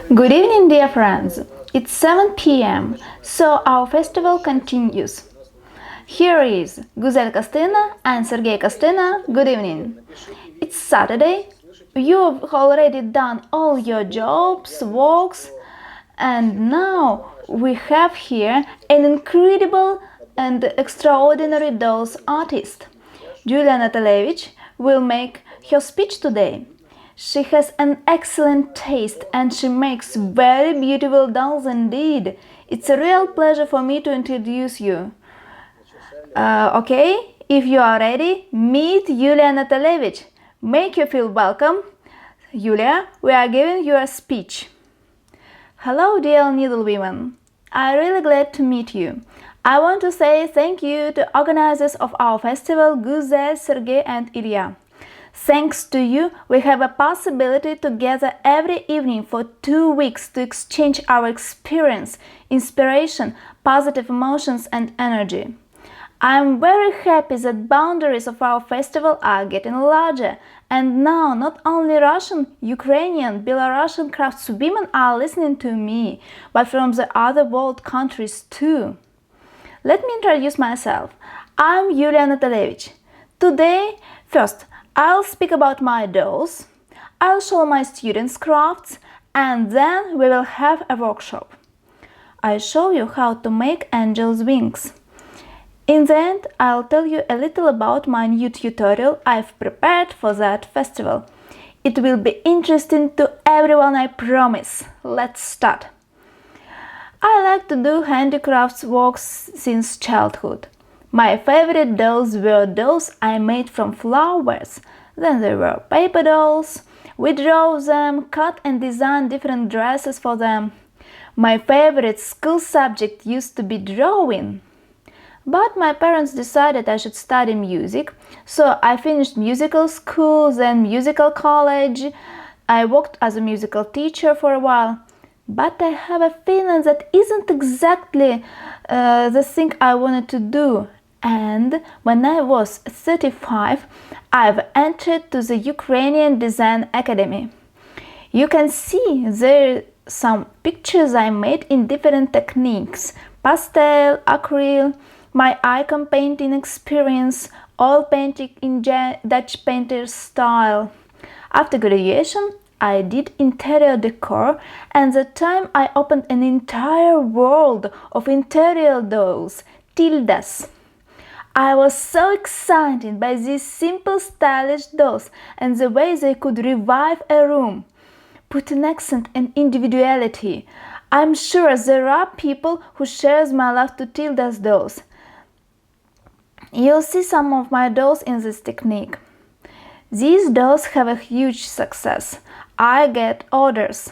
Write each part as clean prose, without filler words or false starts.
Good evening, dear friends. It's 7 p.m., so our festival continues. Here is Guzel Kostina and Sergei Kostina. Good evening. It's Saturday. You've already done all your jobs, works, and now we have here an incredible and extraordinary dolls artist. Yulia Natalevich will make her speech today. She has an excellent taste and she makes very beautiful dolls indeed. It's a real pleasure for me to introduce you. Okay, if you are ready, meet Yulia Natalevich. Make you feel welcome. Yulia, we are giving you a speech. Hello, dear needlewomen. I'm really glad to meet you. I want to say thank you to organizers of our festival, Guzel, Sergei and Ilya. Thanks to you, we have a possibility to gather every evening for 2 weeks to exchange our experience, inspiration, positive emotions and energy. I am very happy that boundaries of our festival are getting larger, and now not only Russian, Ukrainian, Belarusian craftswomen are listening to me, but from the other world countries too. Let me introduce myself. I'm Yulia Natalevich. Today, first, I'll speak about my dolls, I'll show my students' crafts, and then we will have a workshop. I'll show you how to make angels' wings. In the end, I'll tell you a little about my new tutorial I've prepared for that festival. It will be interesting to everyone, I promise. Let's start. I like to do handicrafts works since childhood. My favorite dolls were those I made from flowers. Then there were paper dolls. We drew them, cut and designed different dresses for them. My favorite school subject used to be drawing. But my parents decided I should study music, so I finished musical school, then musical college. I worked as a musical teacher for a while. But I have a feeling that isn't exactly the thing I wanted to do. And when I was 35, I've entered to the Ukrainian Design Academy. You can see there some pictures I made in different techniques: pastel, acrylic, my icon painting experience, oil painting in Dutch painter style. After graduation, I did interior decor, and the time I opened an entire world of interior dolls, tildas. I was so excited by these simple stylish dolls and the way they could revive a room, put an accent and individuality. I'm sure there are people who share my love to tildas dolls. You'll see some of my dolls in this technique. These dolls have a huge success. I get orders,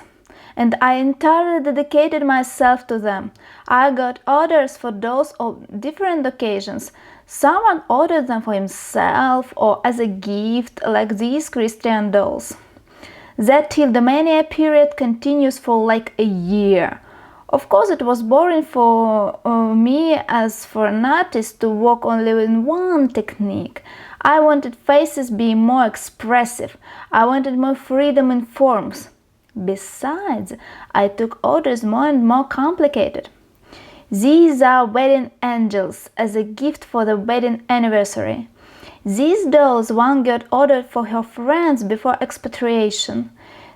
and I entirely dedicated myself to them. I got orders for dolls of different occasions. Someone ordered them for himself or as a gift, like these Christian dolls. That Tildomania period continues for like a year. Of course, it was boring for me as for an artist to work only in one technique. I wanted faces being more expressive. I wanted more freedom in forms. Besides, I took orders more and more complicated. These are wedding angels as a gift for the wedding anniversary. These dolls one got ordered for her friends before expatriation.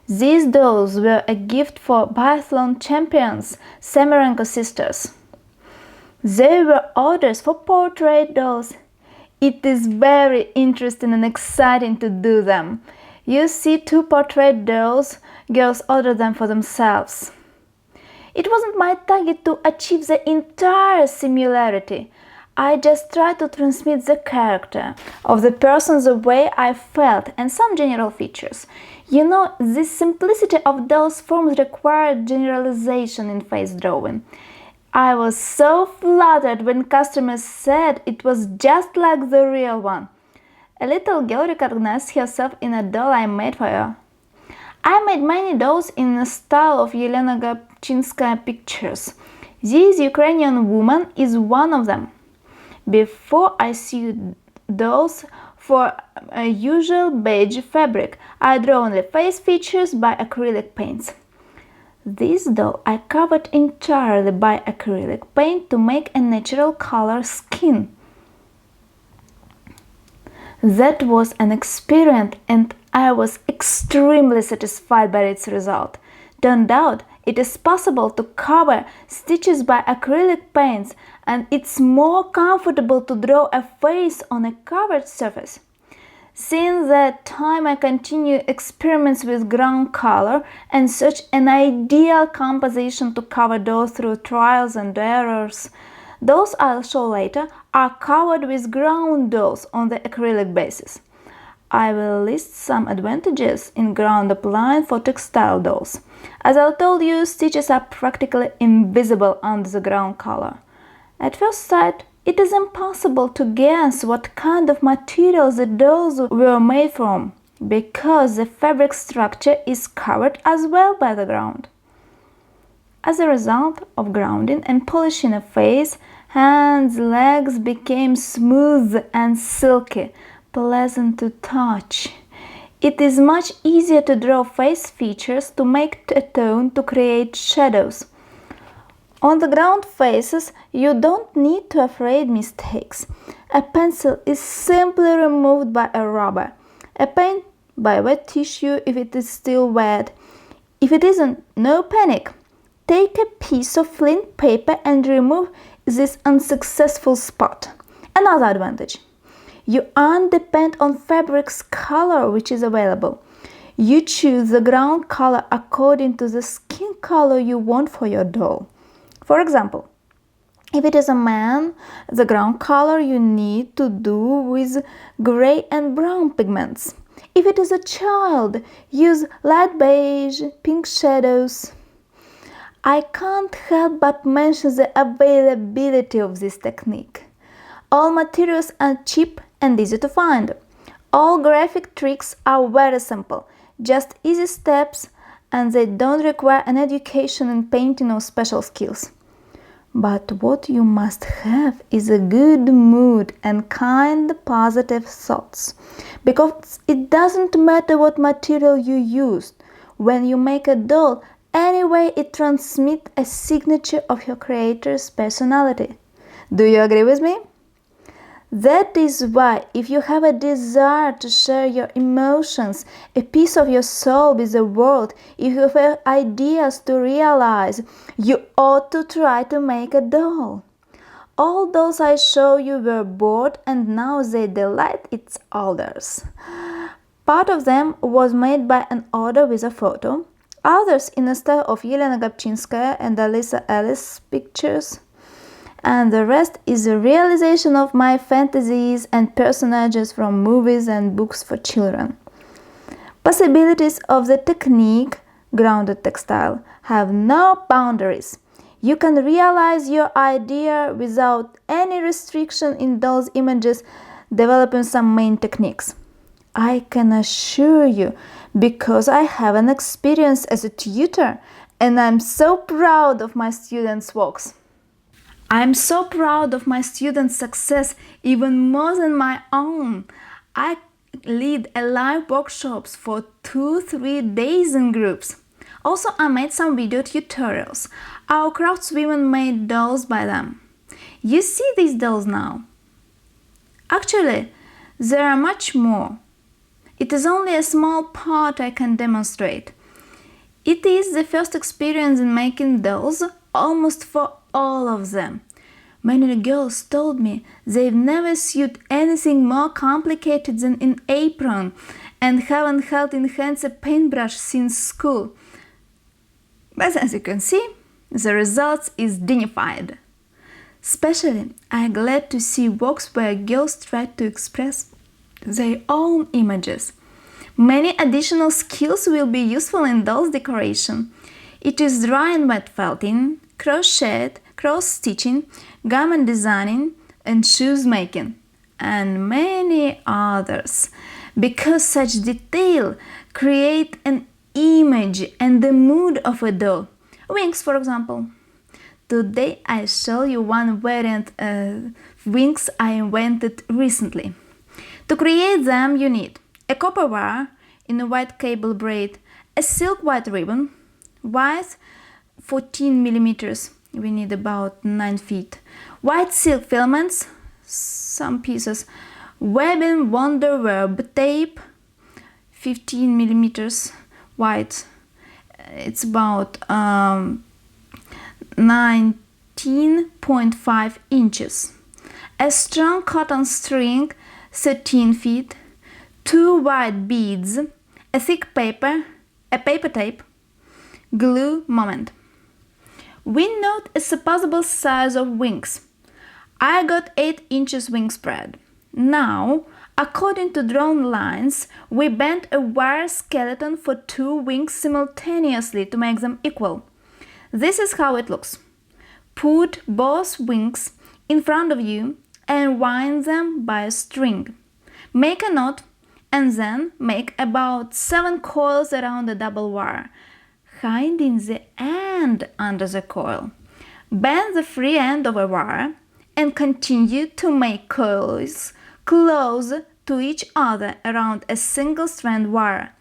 These dolls were a gift for biathlon champions, Semerenko sisters. They were orders for portrait dolls. It is very interesting and exciting to do them. You see 2 portrait dolls, girls order them for themselves. It wasn't my target to achieve the entire similarity. I just tried to transmit the character of the person the way I felt and some general features. You know, the simplicity of those forms required generalization in face drawing. I was so flattered when customers said it was just like the real one. A little girl recognized herself in a doll I made for her. I made many dolls in the style of Yelena Gapchinskaya pictures. This Ukrainian woman is one of them. Before I sewed dolls for a usual beige fabric, I draw only face features by acrylic paints. This doll I covered entirely by acrylic paint to make a natural color skin. That was an experiment and I was extremely satisfied by its result. Turned out it is possible to cover stitches by acrylic paints and it's more comfortable to draw a face on a covered surface. Since that time I continue experiments with ground color and search an ideal composition to cover dolls through trials and errors. Those I'll show later are covered with ground dolls on the acrylic basis. I will list some advantages in ground applying for textile dolls. As I told you, stitches are practically invisible under the ground color. At first sight, it is impossible to guess what kind of materials the dolls were made from, because the fabric structure is covered as well by the ground. As a result of grounding and polishing a face, hands, legs became smooth and silky, pleasant to touch. It is much easier to draw face features, to make a tone, to create shadows. On the ground faces, you don't need to afraid mistakes. A pencil is simply removed by a rubber, a pen by wet tissue if it is still wet. If it isn't, no panic. Take a piece of flint paper and remove this unsuccessful spot. Another advantage. You aren't dependent on fabric's color which is available. You choose the ground color according to the skin color you want for your doll. For example, if it is a man, the ground color you need to do with gray and brown pigments. If it is a child, use light beige, pink shadows. I can't help but mention the availability of this technique. All materials are cheap and easy to find. All graphic tricks are very simple, just easy steps, and they don't require an education in painting or special skills. But what you must have is a good mood and kind, positive thoughts. Because it doesn't matter what material you used. When you make a doll, anyway it transmits a signature of your creator's personality. Do you agree with me? That is why, if you have a desire to share your emotions, a piece of your soul with the world, if you have ideas to realize, you ought to try to make a doll. All those I show you were bought and now they delight its others. Part of them was made by an order with a photo, others in the style of Yulia Gopchinskaya and Alisa Ellis pictures, and the rest is a realization of my fantasies and personages from movies and books for children. Possibilities of the technique, grounded textile, have no boundaries. You can realize your idea without any restriction in those images, developing some main techniques. I can assure you, because I have an experience as a tutor, and I'm so proud of my students' works. I'm so proud of my students' success, even more than my own. I lead a live workshops for 2-3 days in groups. Also, I made some video tutorials. Our craftswomen made dolls by them. You see these dolls now? Actually, there are much more. It is only a small part I can demonstrate. It is the first experience in making dolls, almost for all of them. Many girls told me they've never sewed anything more complicated than an apron and haven't held in hands a paintbrush since school. But as you can see, the result is dignified. Especially, I'm glad to see works where girls try to express their own images. Many additional skills will be useful in dolls decoration. It is dry and wet felting, crochet, cross stitching, garment designing, and shoes making, and many others. Because such detail create an image and the mood of a doll. Wings, for example. Today I show you one variant of wings I invented recently. To create them you need a copper wire in a white cable braid, a silk white ribbon, Width 14 millimeters. We need about 9 feet. White silk filaments, some pieces. Webbing wonderweb tape, 15 millimeters wide. It's about 19.5 inches. A strong cotton string, 13 feet. 2 white beads, a thick paper, a paper tape, glue moment. We note a supposable size of wings. I got 8 inches wing spread. Now, according to drawn lines, we bent a wire skeleton for 2 wings simultaneously to make them equal. This is how it looks. Put both wings in front of you and wind them by a string. Make a knot and then make about 7 coils around the double wire, hiding the end under the coil. Bend the free end of a wire and continue to make coils close to each other around a single strand wire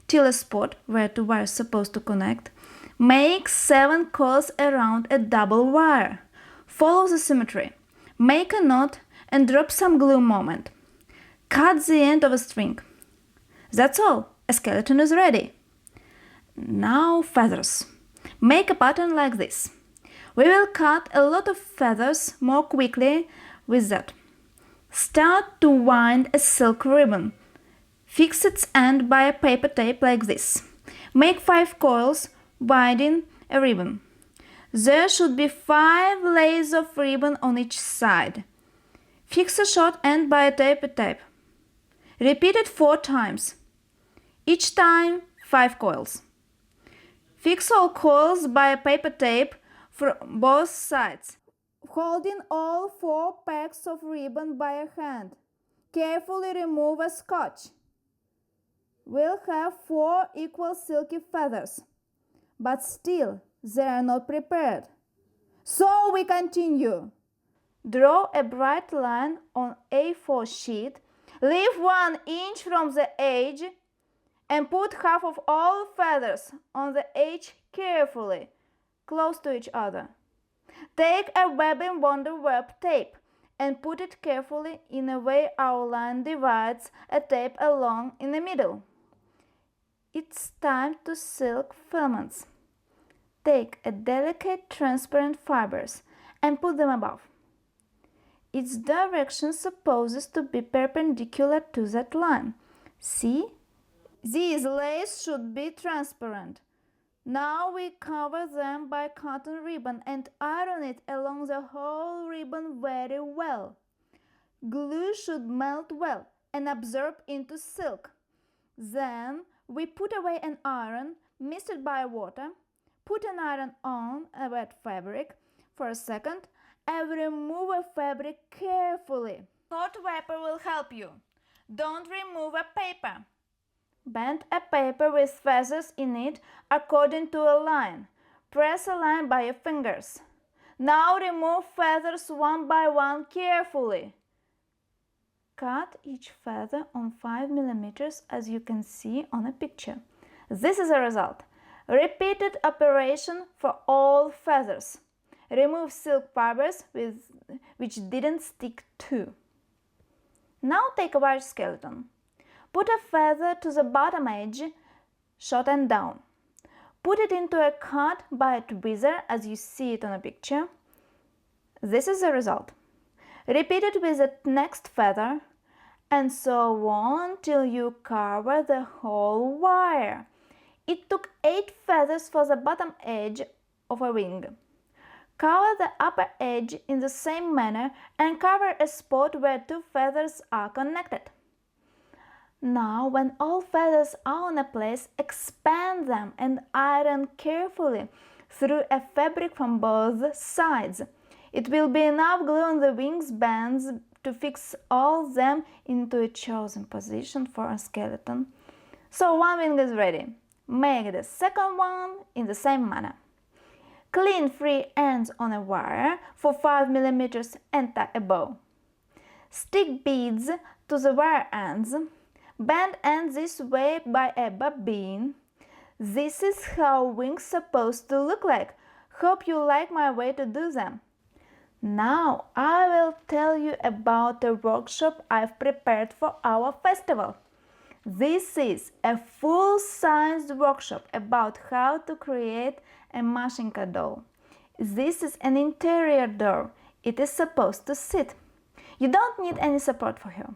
till a spot where 2 wires are supposed to connect. Make 7 coils around a double wire. Follow the symmetry. Make a knot and drop some glue moment. Cut the end of a string. That's all. A skeleton is ready. Now feathers. Make a pattern like this. We will cut a lot of feathers more quickly with that. Start to wind a silk ribbon. Fix its end by a paper tape like this. Make 5 coils, winding a ribbon. There should be 5 layers of ribbon on each side. Fix a short end by a paper tape. Repeat it 4 times. Each time 5 coils. Fix all coils by a paper tape from both sides, holding all 4 packs of ribbon by a hand. Carefully remove a scotch. We'll have 4 equal silky feathers, but still they are not prepared. So we continue. Draw a bright line on A4 sheet, leave 1 inch from the edge, and put half of all feathers on the edge carefully, close to each other. Take a webbing wonderweb tape and put it carefully in a way our line divides a tape along in the middle. It's time to silk filaments. Take a delicate transparent fibers and put them above. Its direction supposes to be perpendicular to that line. See? These layers should be transparent. Now we cover them by cotton ribbon and iron it along the whole ribbon very well. Glue should melt well and absorb into silk. Then we put away an iron, mist it by water, put an iron on a wet fabric for a second, and remove a fabric carefully. Hot vapor will help you. Don't remove a paper. Bend a paper with feathers in it according to a line. Press a line by your fingers. Now remove feathers one by one carefully. Cut each feather on 5 millimeters as you can see on a picture. This is the result. Repeated operation for all feathers. Remove silk fibers which didn't stick to. Now take a wire skeleton. Put a feather to the bottom edge, short and down. Put it into a cut by a tweezer as you see it on a picture. This is the result. Repeat it with the next feather and so on till you cover the whole wire. It took 8 feathers for the bottom edge of a wing. Cover the upper edge in the same manner and cover a spot where 2 feathers are connected. Now, when all feathers are on a place, expand them and iron carefully through a fabric from both sides. It will be enough glue on the wings bands to fix all them into a chosen position for a skeleton. So one wing is ready. Make the second one in the same manner. Clean free ends on a wire for 5 millimeters and tie a bow. Stick beads to the wire ends. Bend ends this way by a bobbin. This is how wings supposed to look like. Hope you like my way to do them. Now I will tell you about a workshop I've prepared for our festival. This is a full-sized workshop about how to create a Mashenka doll. This is an interior door. It is supposed to sit. You don't need any support for her.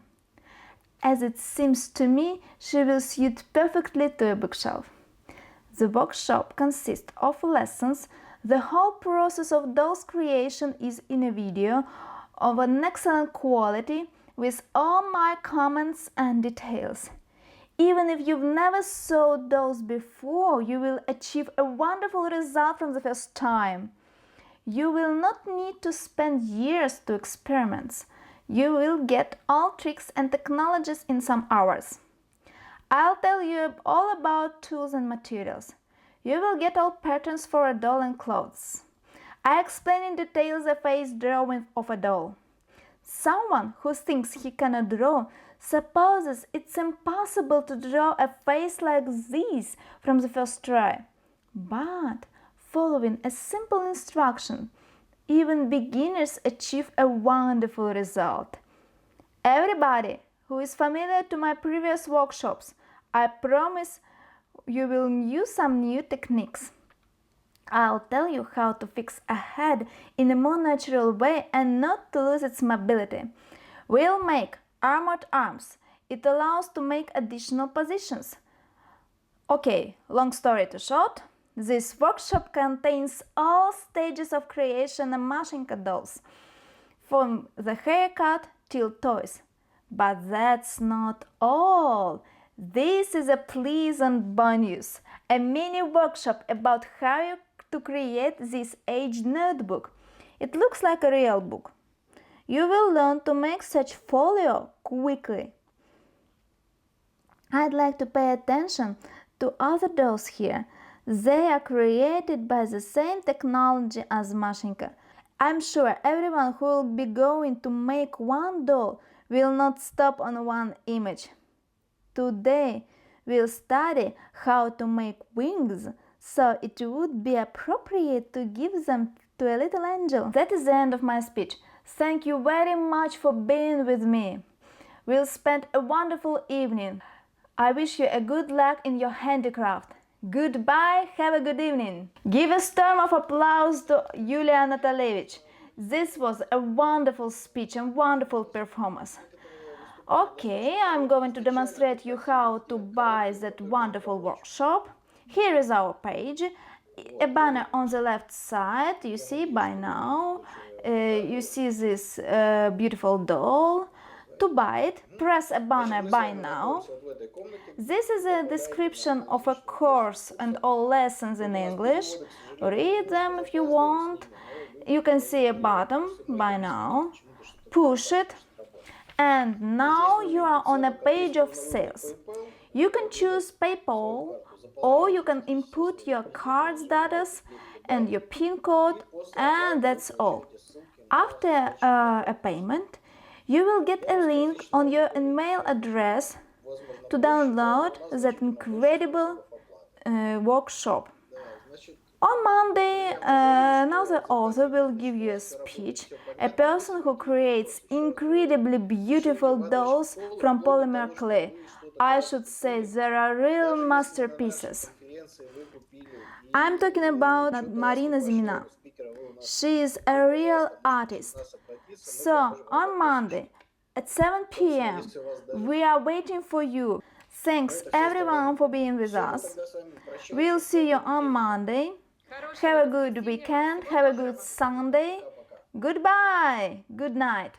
As it seems to me, she will suit perfectly to a bookshelf. The workshop consists of lessons. The whole process of doll's creation is in a video of an excellent quality with all my comments and details. Even if you've never sewed dolls before, you will achieve a wonderful result from the first time. You will not need to spend years to experiment. You will get all tricks and technologies in some hours. I'll tell you all about tools and materials. You will get all patterns for a doll and clothes. I explain in detail the face drawing of a doll. Someone who thinks he cannot draw supposes it's impossible to draw a face like this from the first try. But following a simple instruction, even beginners achieve a wonderful result. Everybody who is familiar to my previous workshops, I promise you will use some new techniques. I'll tell you how to fix a head in a more natural way and not to lose its mobility. We'll make armored arms. It allows to make additional positions. Okay, long story too short, this workshop contains all stages of creation of Mashenka dolls, from the haircut till toys. But that's not all. This is a pleasant bonus, a mini workshop about how to create this age notebook. It looks like a real book. You will learn to make such folio quickly. I'd like to pay attention to other dolls here. They are created by the same technology as Mashenka. I'm sure everyone who will be going to make one doll will not stop on one image. Today we'll study how to make wings, so it would be appropriate to give them to a little angel. That is the end of my speech. Thank you very much for being with me. We'll spend a wonderful evening. I wish you a good luck in your handicraft. Goodbye, have a good evening. Give a storm of applause to Yulia Natalevich. This was a wonderful speech and wonderful performance. Okay, I'm going to demonstrate you how to buy that wonderful workshop. Here is our page. A banner on the left side, you see by now. You see this beautiful doll. To buy it, press a banner buy now. This is a description of a course and all lessons in English. Read them if you want. You can see a button buy now. Push it. And now you are on a page of sales. You can choose PayPal, or you can input your card's data and your PIN code, and that's all. After a payment, you will get a link on your email address to download that incredible workshop. On Monday, another author will give you a speech, a person who creates incredibly beautiful dolls from polymer clay. I should say there are real masterpieces. I'm talking about Marina Zimina. She is a real artist. So, on Monday at 7 p.m., we are waiting for you. Thanks everyone for being with us. We'll see you on Monday. Have a good weekend, have a good Sunday. Goodbye, good night.